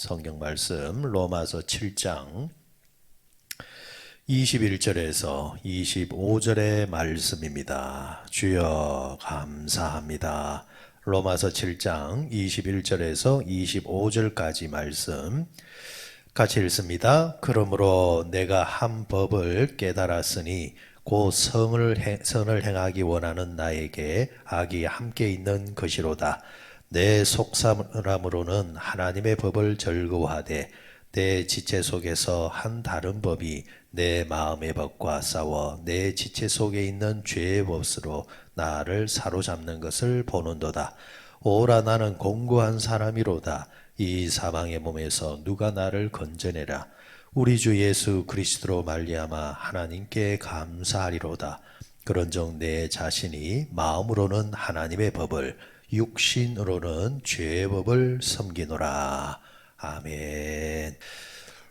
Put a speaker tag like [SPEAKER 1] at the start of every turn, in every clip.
[SPEAKER 1] 성경 말씀 로마서 7장 21절에서 25절의 말씀입니다. 주여 감사합니다. 로마서 7장 21절에서 25절까지 말씀 같이 읽습니다. 그러므로 내가 한 법을 깨달았으니 곧 선을 행하기 원하는 나에게 악이 함께 있는 것이로다. 내 속사람으로는 하나님의 법을 즐거워하되 내 지체 속에서 한 다른 법이 내 마음의 법과 싸워 내 지체 속에 있는 죄의 법으로 나를 사로잡는 것을 보는도다. 오라 나는 공고한 사람이로다. 이 사망의 몸에서 누가 나를 건져내라. 우리 주 예수 그리스도로 말미암아 하나님께 감사하리로다. 그런즉 내 자신이 마음으로는 하나님의 법을 육신으로는 죄의 법을 섬기노라. 아멘.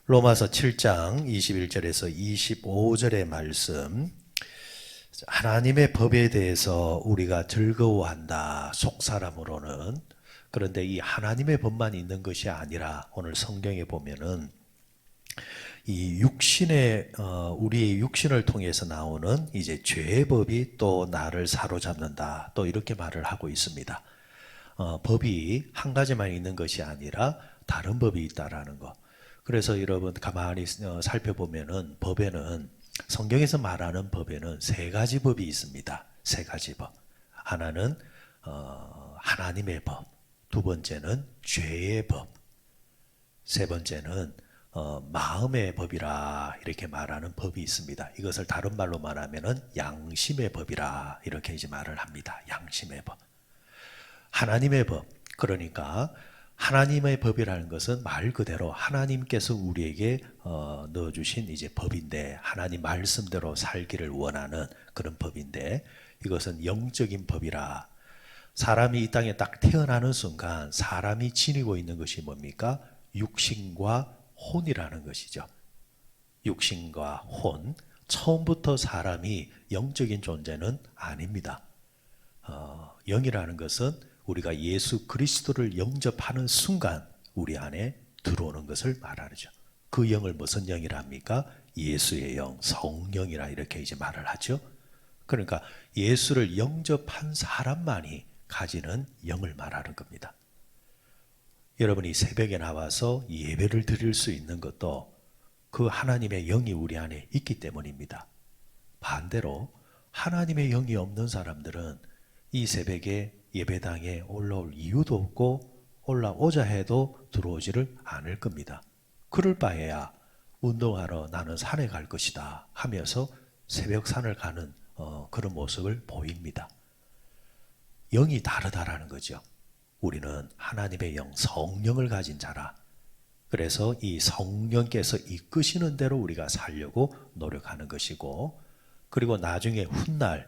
[SPEAKER 1] 로마서 7장 21절에서 25절의 말씀, 하나님의 법에 대해서 우리가 즐거워한다, 속사람으로는. 그런데 이 하나님의 법만 있는 것이 아니라 오늘 성경에 보면은 이 육신의 우리 육신을 통해서 나오는 이제 죄의 법이 또 나를 사로잡는다, 또 이렇게 말을 하고 있습니다. 법이 한 가지만 있는 것이 아니라 다른 법이 있다라는 거. 그래서 여러분 가만히 살펴보면은 법에는, 성경에서 말하는 법에는 세 가지 법이 있습니다. 세 가지 법. 하나는 하나님의 법, 두 번째는 죄의 법, 세 번째는 마음의 법이라 이렇게 말하는 법이 있습니다. 이것을 다른 말로 말하면은 양심의 법이라 이렇게 이제 말을 합니다. 양심의 법. 하나님의 법, 그러니까 하나님의 법이라는 것은 말 그대로 하나님께서 우리에게 넣어주신 이제 법인데, 하나님 말씀대로 살기를 원하는 그런 법인데, 이것은 영적인 법이라. 사람이 이 땅에 딱 태어나는 순간 사람이 지니고 있는 것이 뭡니까? 육신과 혼이라는 것이죠. 육신과 혼. 처음부터 사람이 영적인 존재는 아닙니다. 영이라는 것은 우리가 예수 그리스도를 영접하는 순간 우리 안에 들어오는 것을 말하죠. 그 영을 무슨 영이라 합니까? 예수의 영, 성령이라 이렇게 이제 말을 하죠. 그러니까 예수를 영접한 사람만이 가지는 영을 말하는 겁니다. 여러분이 새벽에 나와서 예배를 드릴 수 있는 것도 그 하나님의 영이 우리 안에 있기 때문입니다. 반대로 하나님의 영이 없는 사람들은 이 새벽에 예배당에 올라올 이유도 없고 올라오자 해도 들어오지를 않을 겁니다. 그럴 바에야 운동하러 나는 산에 갈 것이다 하면서 새벽 산을 가는 그런 모습을 보입니다. 영이 다르다라는 거죠. 우리는 하나님의 영, 성령을 가진 자라. 그래서 이 성령께서 이끄시는 대로 우리가 살려고 노력하는 것이고, 그리고 나중에 훗날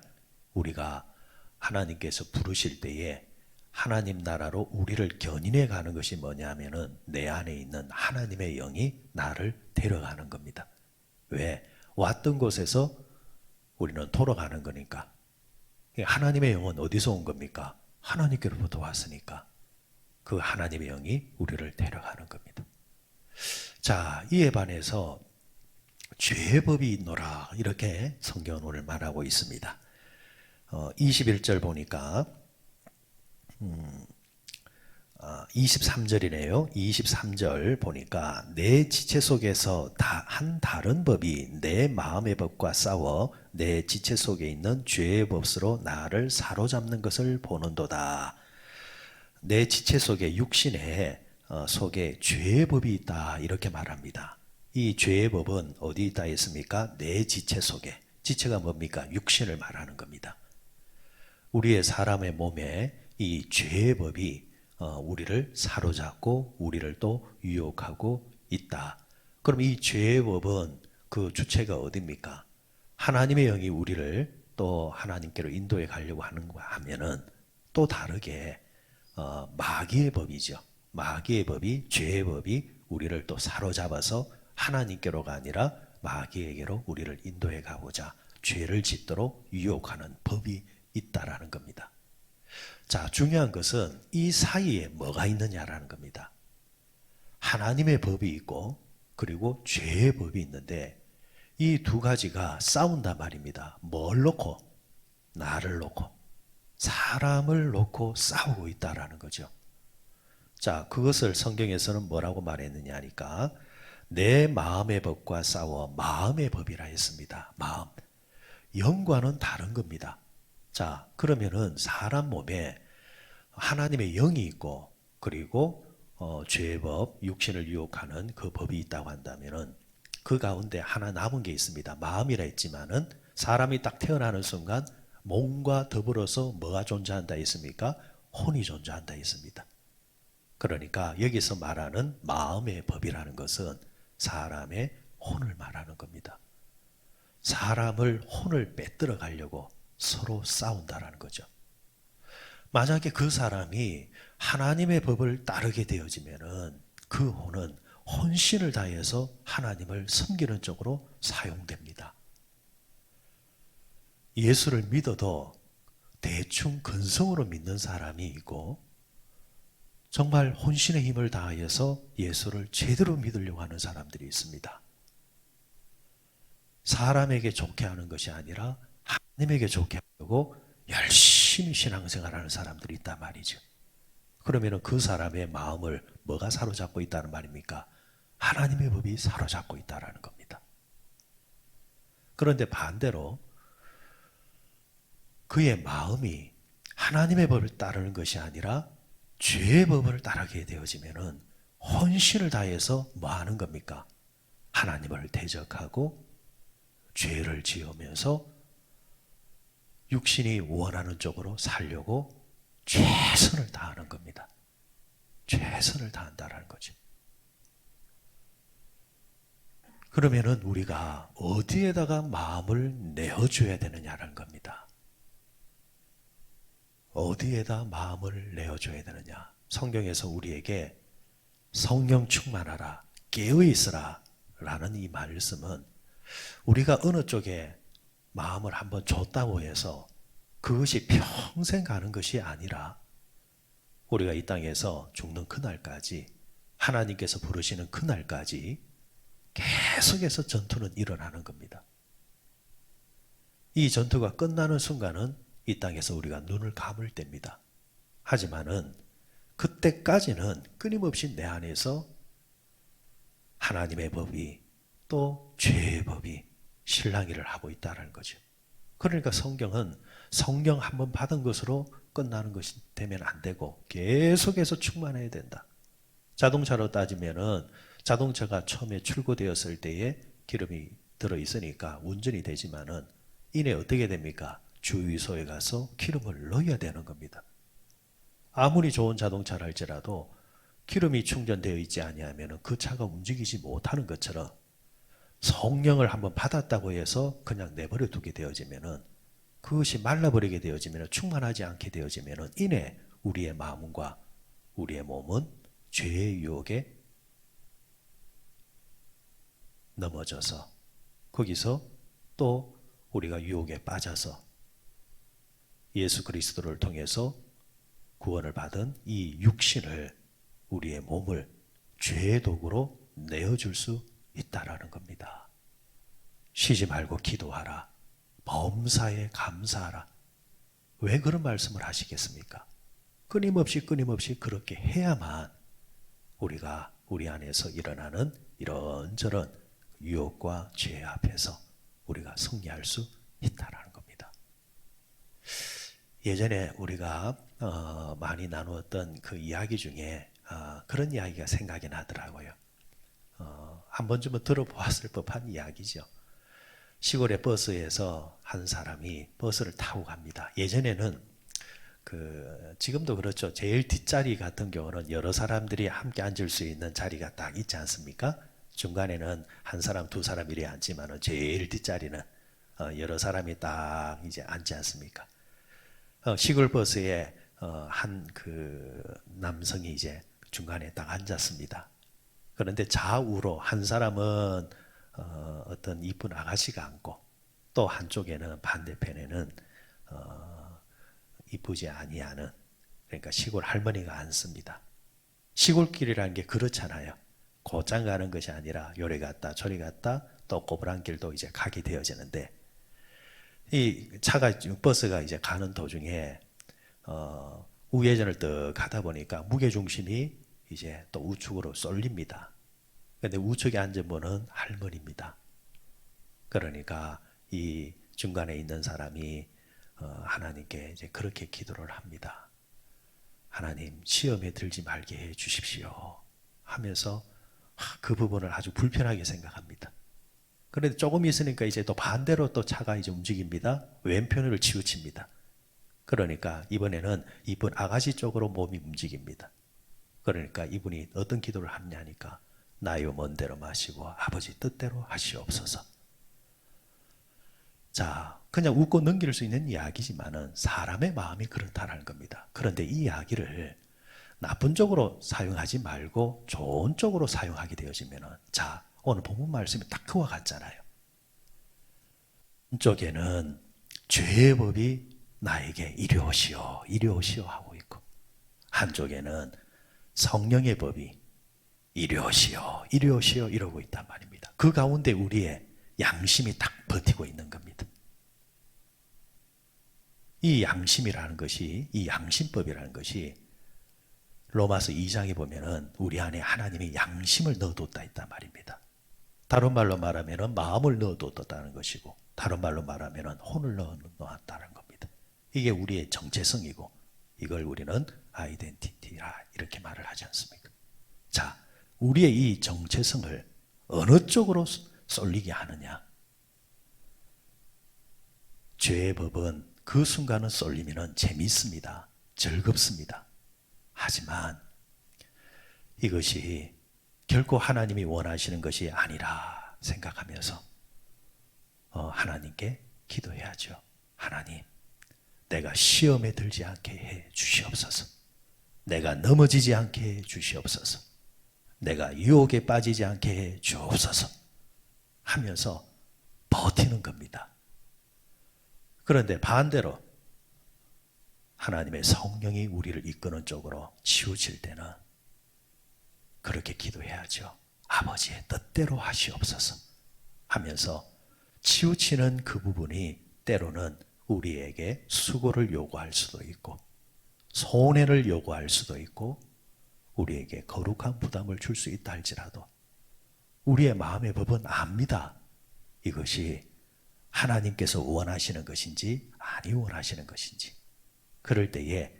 [SPEAKER 1] 우리가 하나님께서 부르실 때에 하나님 나라로 우리를 견인해 가는 것이 뭐냐면은 내 안에 있는 하나님의 영이 나를 데려가는 겁니다. 왜? 왔던 곳에서 우리는 돌아가는 거니까. 하나님의 영은 어디서 온 겁니까? 하나님께로부터 왔으니까 그 하나님의 영이 우리를 데려가는 겁니다. 자, 이에 반해서 죄의 법이 있노라 이렇게 성경은 오늘 말하고 있습니다. 21절 보니까 23절이네요. 23절 보니까 내 지체 속에서 한 다른 법이 내 마음의 법과 싸워 내 지체 속에 있는 죄의 법으로 나를 사로잡는 것을 보는도다. 내 지체 속에, 육신의 속에 죄의 법이 있다 이렇게 말합니다. 이 죄의 법은 어디 있다 했습니까? 내 지체 속에. 지체가 뭡니까? 육신을 말하는 겁니다. 우리의 사람의 몸에 이 죄의 법이 우리를 사로잡고 우리를 또 유혹하고 있다. 그럼 이 죄의 법은 그 주체가 어디입니까? 하나님의 영이 우리를 또 하나님께로 인도해 가려고 하면은 또 다르게 마귀의 법이죠. 마귀의 법이, 죄의 법이 우리를 또 사로잡아서 하나님께로가 아니라 마귀에게로 우리를 인도해 가고자 죄를 짓도록 유혹하는 법이 있다라는 겁니다. 자, 중요한 것은 이 사이에 뭐가 있느냐라는 겁니다. 하나님의 법이 있고 그리고 죄의 법이 있는데 이 두 가지가 싸운단 말입니다. 뭘 놓고? 나를 놓고 사람을 놓고 싸우고 있다라는 거죠. 자, 그것을 성경에서는 뭐라고 말했느냐 하니까 내 마음의 법과 싸워 마음의 법이라 했습니다. 마음. 영과는 다른 겁니다. 자, 그러면은 사람 몸에 하나님의 영이 있고 그리고 죄의 법, 육신을 유혹하는 그 법이 있다고 한다면은 그 가운데 하나 남은 게 있습니다. 마음이라 했지만은 사람이 딱 태어나는 순간 몸과 더불어서 뭐가 존재한다 했습니까? 혼이 존재한다 했습니다. 그러니까 여기서 말하는 마음의 법이라는 것은 사람의 혼을 말하는 겁니다. 사람을 혼을 빼들어 가려고 서로 싸운다라는 거죠. 만약에 그 사람이 하나님의 법을 따르게 되어지면은 그 혼은 혼신을 다해서 하나님을 섬기는 쪽으로 사용됩니다. 예수를 믿어도 대충 근성으로 믿는 사람이 있고 정말 혼신의 힘을 다해서 예수를 제대로 믿으려고 하는 사람들이 있습니다. 사람에게 좋게 하는 것이 아니라 하나님에게 좋게 하려고 열심히 신앙생활하는 사람들이 있단 말이죠. 그러면 그 사람의 마음을 뭐가 사로잡고 있다는 말입니까? 하나님의 법이 사로잡고 있다는 겁니다. 그런데 반대로 그의 마음이 하나님의 법을 따르는 것이 아니라 죄의 법을 따르게 되어지면은 혼신을 다해서 뭐 하는 겁니까? 하나님을 대적하고 죄를 지으면서 육신이 원하는 쪽으로 살려고 최선을 다하는 겁니다. 최선을 다한다는 거죠. 그러면은 우리가 어디에다가 마음을 내어줘야 되느냐는 겁니다. 어디에다 마음을 내어줘야 되느냐. 성경에서 우리에게 성령 충만하라, 깨어 있으라 라는 이 말씀은 우리가 어느 쪽에 마음을 한번 줬다고 해서 그것이 평생 가는 것이 아니라 우리가 이 땅에서 죽는 그날까지 하나님께서 부르시는 그날까지 계속해서 전투는 일어나는 겁니다. 이 전투가 끝나는 순간은 이 땅에서 우리가 눈을 감을 때입니다. 하지만은 그때까지는 끊임없이 내 안에서 하나님의 법이 또 죄의 법이 실랑이를 하고 있다는 거죠. 그러니까 성경은 성령 한번 받은 것으로 끝나는 것이 되면 안 되고 계속해서 충만해야 된다. 자동차로 따지면은 자동차가 처음에 출고되었을 때에 기름이 들어 있으니까 운전이 되지만은 이내 어떻게 됩니까? 주유소에 가서 기름을 넣어야 되는 겁니다. 아무리 좋은 자동차를 할지라도 기름이 충전되어 있지 아니하면 그 차가 움직이지 못하는 것처럼 성령을 한번 받았다고 해서 그냥 내버려 두게 되어지면은 그것이 말라버리게 되어지면 충만하지 않게 되어지면 이내 우리의 마음과 우리의 몸은 죄의 유혹에 넘어져서 거기서 또 우리가 유혹에 빠져서 예수 그리스도를 통해서 구원을 받은 이 육신을 우리의 몸을 죄의 도구로 내어줄 수 있다라는 겁니다. 쉬지 말고 기도하라. 범사에 감사하라. 왜 그런 말씀을 하시겠습니까? 끊임없이 그렇게 해야만 우리가 우리 안에서 일어나는 이런저런 유혹과 죄 앞에서 우리가 승리할 수 있다라는 겁니다. 예전에 우리가 많이 나누었던 그 이야기 중에 그런 이야기가 생각이 나더라고요. 한 번쯤은 들어보았을 법한 이야기죠. 시골의 버스에서 한 사람이 버스를 타고 갑니다. 예전에는 지금도 그렇죠. 제일 뒷자리 같은 경우는 여러 사람들이 함께 앉을 수 있는 자리가 딱 있지 않습니까? 중간에는 한 사람, 두 사람 이래 앉지만은 제일 뒷자리는 여러 사람이 딱 이제 앉지 않습니까? 시골 버스에 한 남성이 이제 중간에 딱 앉았습니다. 그런데 좌우로 한 사람은 어떤 이쁜 아가씨가 앉고 또 한쪽에는 반대편에는 이쁘지 아니하는 그러니까 시골 할머니가 앉습니다. 시골길이라는 게 그렇잖아요. 곧장 가는 것이 아니라 요리 갔다 저리 갔다 또 꼬부랑 길도 이제 가게 되어지는데, 이 차가 버스가 이제 가는 도중에 우회전을 더 가다 보니까 무게 중심이 이제 또 우측으로 쏠립니다. 근데 우측에 앉은 분은 할머니입니다. 그러니까 이 중간에 있는 사람이 하나님께 이제 그렇게 기도를 합니다. 하나님, 시험에 들지 말게 해 주십시오 하면서 그 부분을 아주 불편하게 생각합니다. 그런데 조금 있으니까 이제 또 반대로 또 차가 이제 움직입니다. 왼편으로 치우칩니다. 그러니까 이번에는 이분 아가씨 쪽으로 몸이 움직입니다. 그러니까 이분이 어떤 기도를 하냐니까, 나요 먼대로 마시고 아버지 뜻대로 하시옵소서. 자, 그냥 웃고 넘길 수 있는 이야기지만은 사람의 마음이 그렇다라는 겁니다. 그런데 이 이야기를 나쁜 쪽으로 사용하지 말고 좋은 쪽으로 사용하게 되어지면은, 자, 오늘 본문 말씀이 딱 그와 같잖아요. 한쪽에는 죄의 법이 나에게 이리 오시오, 이리 오시오 하고 있고, 한쪽에는 성령의 법이 이리 오시오, 이리 오시오 이러고 있단 말입니다. 그 가운데 우리의 양심이 딱 버티고 있는 겁니다. 이 양심이라는 것이, 이 양심법이라는 것이 로마서 2장에 보면은 우리 안에 하나님이 양심을 넣어뒀다 있단 말입니다. 다른 말로 말하면은 마음을 넣어뒀다는 것이고, 다른 말로 말하면은 혼을 넣어놨다는 겁니다. 이게 우리의 정체성이고, 이걸 우리는 아이덴티티라 이렇게 말을 하지 않습니까? 자, 우리의 이 정체성을 어느 쪽으로 쏠리게 하느냐? 죄의 법은 그 순간은 쏠리면 재미있습니다. 즐겁습니다. 하지만 이것이 결코 하나님이 원하시는 것이 아니라 생각하면서 하나님께 기도해야죠. 하나님, 내가 시험에 들지 않게 해 주시옵소서. 내가 넘어지지 않게 해 주시옵소서. 내가 유혹에 빠지지 않게 해 주옵소서 하면서 버티는 겁니다. 그런데 반대로 하나님의 성령이 우리를 이끄는 쪽으로 치우칠 때는 그렇게 기도해야죠. 아버지의 뜻대로 하시옵소서 하면서 치우치는 그 부분이 때로는 우리에게 수고를 요구할 수도 있고, 손해를 요구할 수도 있고, 우리에게 거룩한 부담을 줄 수 있다 할지라도 우리의 마음의 법은 압니다. 이것이 하나님께서 원하시는 것인지 아니 원하시는 것인지. 그럴 때에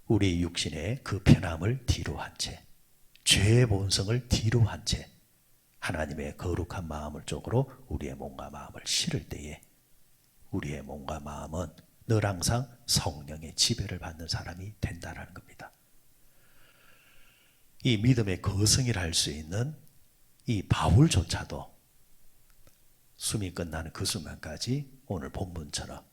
[SPEAKER 1] 우리 육신의 그 편함을 뒤로 한 채, 죄의 본성을 뒤로 한 채 하나님의 거룩한 마음을 쪽으로 우리의 몸과 마음을 실을 때에 우리의 몸과 마음은 늘 항상 성령의 지배를 받는 사람이 된다는 겁니다. 이 믿음의 거성이라 할 수 있는 이 바울조차도 숨이 끝나는 그 순간까지 오늘 본문처럼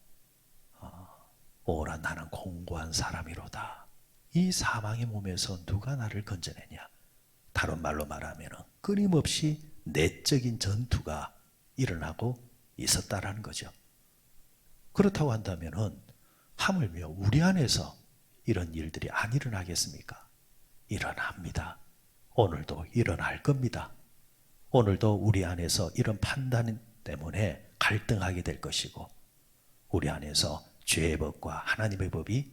[SPEAKER 1] 오라 나는 공고한 사람이로다. 이 사망의 몸에서 누가 나를 건져내냐. 다른 말로 말하면 끊임없이 내적인 전투가 일어나고 있었다라는 거죠. 그렇다고 한다면 하물며 우리 안에서 이런 일들이 안 일어나겠습니까? 일어납니다. 오늘도 일어날 겁니다. 오늘도 우리 안에서 이런 판단 때문에 갈등하게 될 것이고, 우리 안에서 죄의 법과 하나님의 법이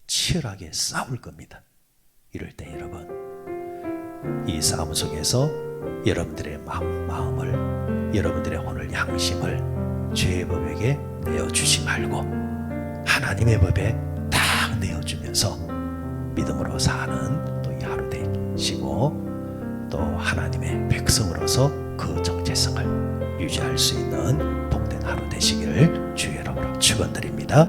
[SPEAKER 1] 치열하게 싸울 겁니다. 이럴 때 여러분, 이 싸움 속에서 여러분들의 마음을, 여러분들의 오늘 양심을 죄의 법에게 내어주지 말고 하나님의 법에 딱 내어주면서 믿음으로 사는 또 이 하루 되시고, 또 하나님의 백성으로서 그 정체성을 유지할 수 있는 복된 하루 되시기를 주의 이름으로 축원드립니다.